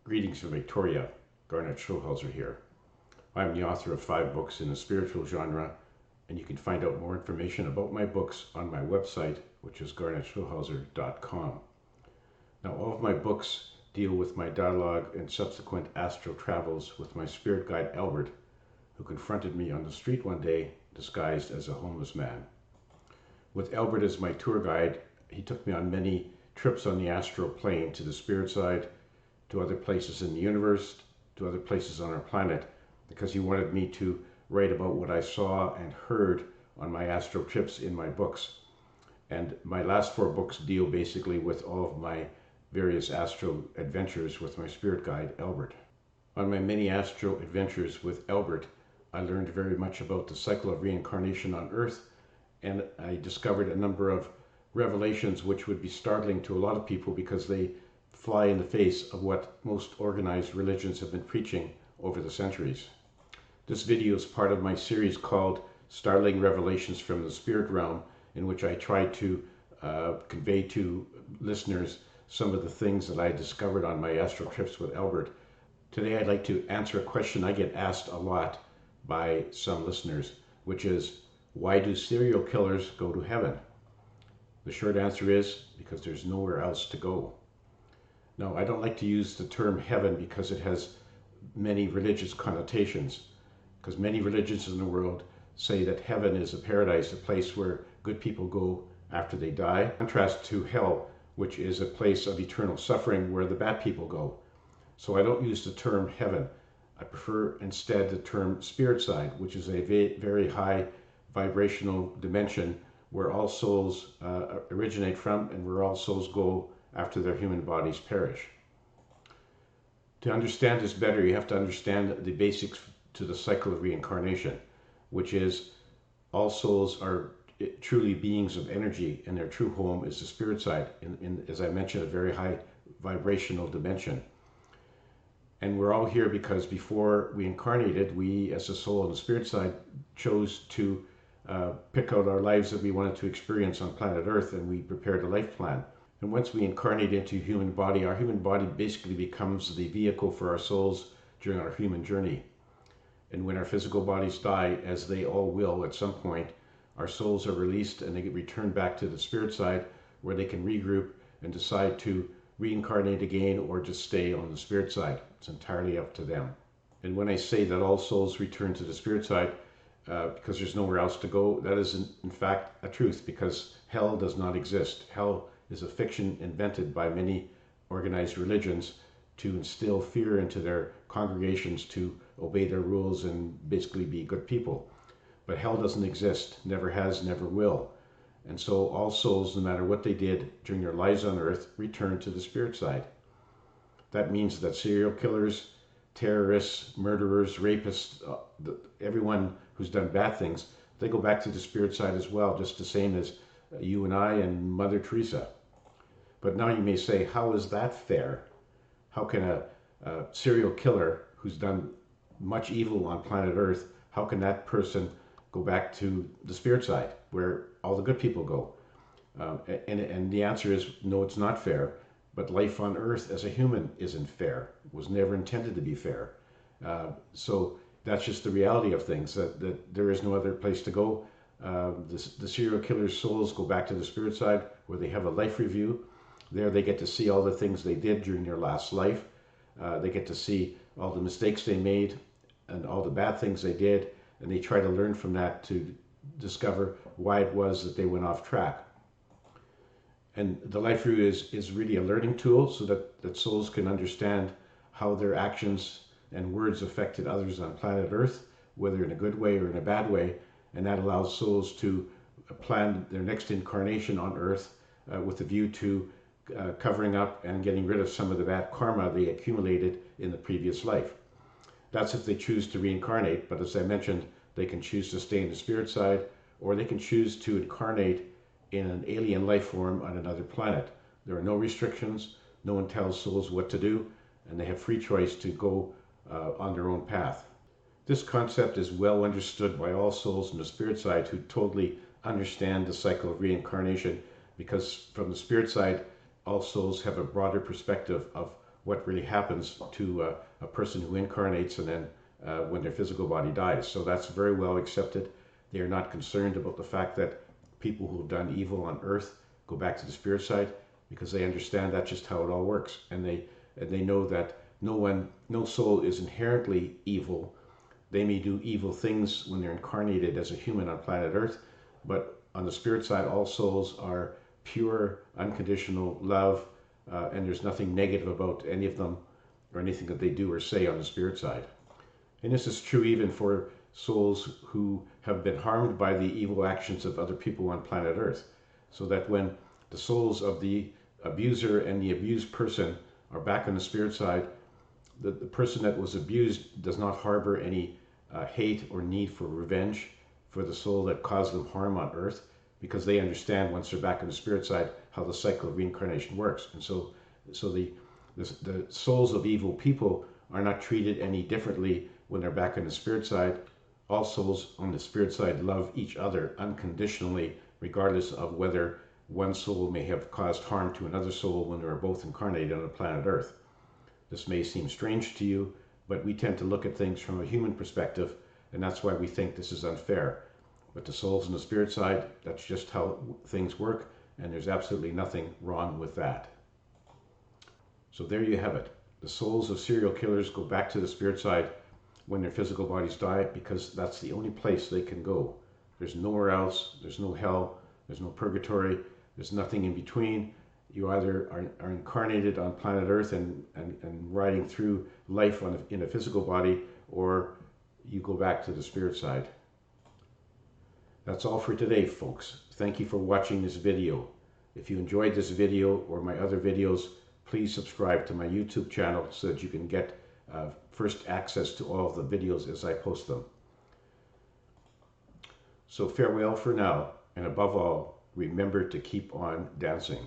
Greetings from Victoria, Garnet Schulhauser here. I'm the author of 5 books in the spiritual genre, and you can find out more information about my books on my website, which is garnetschulhauser.com. Now, all of my books deal with my dialogue and subsequent astral travels with my spirit guide Albert, who confronted me on the street one day disguised as a homeless man. With Albert as my tour guide, he took me on many trips on the astral plane to the spirit side, to other places in the universe, to other places on our planet, because he wanted me to write about what I saw and heard on my astral trips in my books. And my last 4 books deal basically with all of my various astral adventures with my spirit guide, Albert. On my many astral adventures with Albert, I learned very much about the cycle of reincarnation on Earth, and I discovered a number of revelations which would be startling to a lot of people because they fly in the face of what most organized religions have been preaching over the centuries. This video is part of my series called Startling Revelations from the Spirit Realm, in which I try to convey to listeners some of the things that I discovered on my astral trips with Albert. Today I'd like to answer a question I get asked a lot by some listeners, which is, why do serial killers go to heaven? The short answer is because there's nowhere else to go. Now, I don't like to use the term heaven because it has many religious connotations, because many religions in the world say that heaven is a paradise, a place where good people go after they die, in contrast to hell, which is a place of eternal suffering where the bad people go. So I don't use the term heaven. I prefer instead the term spirit side, which is a very high vibrational dimension where all souls originate from and where all souls go after their human bodies perish. To understand this better, you have to understand the basics to the cycle of reincarnation, which is all souls are truly beings of energy, and their true home is the spirit side, in as I mentioned, a very high vibrational dimension. And we're all here because before we incarnated, we as a soul on the spirit side chose to pick out our lives that we wanted to experience on planet Earth, and we prepared a life plan. And once we incarnate into a human body, our human body basically becomes the vehicle for our souls during our human journey. And when our physical bodies die, as they all will at some point, our souls are released and they get returned back to the spirit side, where they can regroup and decide to reincarnate again or just stay on the spirit side. It's entirely up to them. And when I say that all souls return to the spirit side because there's nowhere else to go, that is in fact a truth, because hell does not exist. Hell is a fiction invented by many organized religions to instill fear into their congregations to obey their rules and basically be good people. But hell doesn't exist, never has, never will. And so all souls, no matter what they did during their lives on Earth, return to the spirit side. That means that serial killers, terrorists, murderers, rapists, everyone who's done bad things, they go back to the spirit side as well, just the same as you and I and Mother Teresa. But now you may say, how is that fair? How can a serial killer who's done much evil on planet Earth, how can that person go back to the spirit side where all the good people go? And the answer is no, it's not fair. But life on Earth as a human isn't fair. It was never intended to be fair. So that's just the reality of things, that there is no other place to go. The serial killer's souls go back to the spirit side where they have a life review. There they get to see all the things they did during their last life. They get to see all the mistakes they made and all the bad things they did, and they try to learn from that to discover why it was that they went off track. And the life review is really a learning tool so that souls can understand how their actions and words affected others on planet Earth, whether in a good way or in a bad way, and that allows souls to plan their next incarnation on Earth with a view to covering up and getting rid of some of the bad karma they accumulated in the previous life. That's if they choose to reincarnate, but as I mentioned, they can choose to stay in the spirit side, or they can choose to incarnate in an alien life form on another planet. There are no restrictions, no one tells souls what to do, and they have free choice to go on their own path. This concept is well understood by all souls in the spirit side who totally understand the cycle of reincarnation, because from the spirit side, all souls have a broader perspective of what really happens to a person who incarnates and then when their physical body dies. So that's very well accepted. They are not concerned about the fact that people who have done evil on earth go back to the spirit side, because they understand that's just how it all works. And they know that no soul is inherently evil. They may do evil things when they're incarnated as a human on planet Earth, but on the spirit side, all souls are pure, unconditional love, and there's nothing negative about any of them or anything that they do or say on the spirit side. And this is true even for souls who have been harmed by the evil actions of other people on planet Earth. So that when the souls of the abuser and the abused person are back on the spirit side, the person that was abused does not harbor any hate or need for revenge for the soul that caused them harm on earth, because they understand once they're back on the spirit side how the cycle of reincarnation works. And so the souls of evil people are not treated any differently when they're back on the spirit side. All souls on the spirit side love each other unconditionally, regardless of whether one soul may have caused harm to another soul when they were both incarnated on the planet Earth. This may seem strange to you, but we tend to look at things from a human perspective, and that's why we think this is unfair. But the souls on the spirit side, that's just how things work, and there's absolutely nothing wrong with that. So there you have it. The souls of serial killers go back to the spirit side when their physical bodies die, because that's the only place they can go. There's nowhere else. There's no hell. There's no purgatory. There's nothing in between. You either are incarnated on planet Earth and riding through life in a physical body, or you go back to the spirit side. That's all for today, folks. Thank you for watching this video. If you enjoyed this video or my other videos, please subscribe to my YouTube channel so that you can get first access to all of the videos as I post them. So farewell for now, and above all, remember to keep on dancing.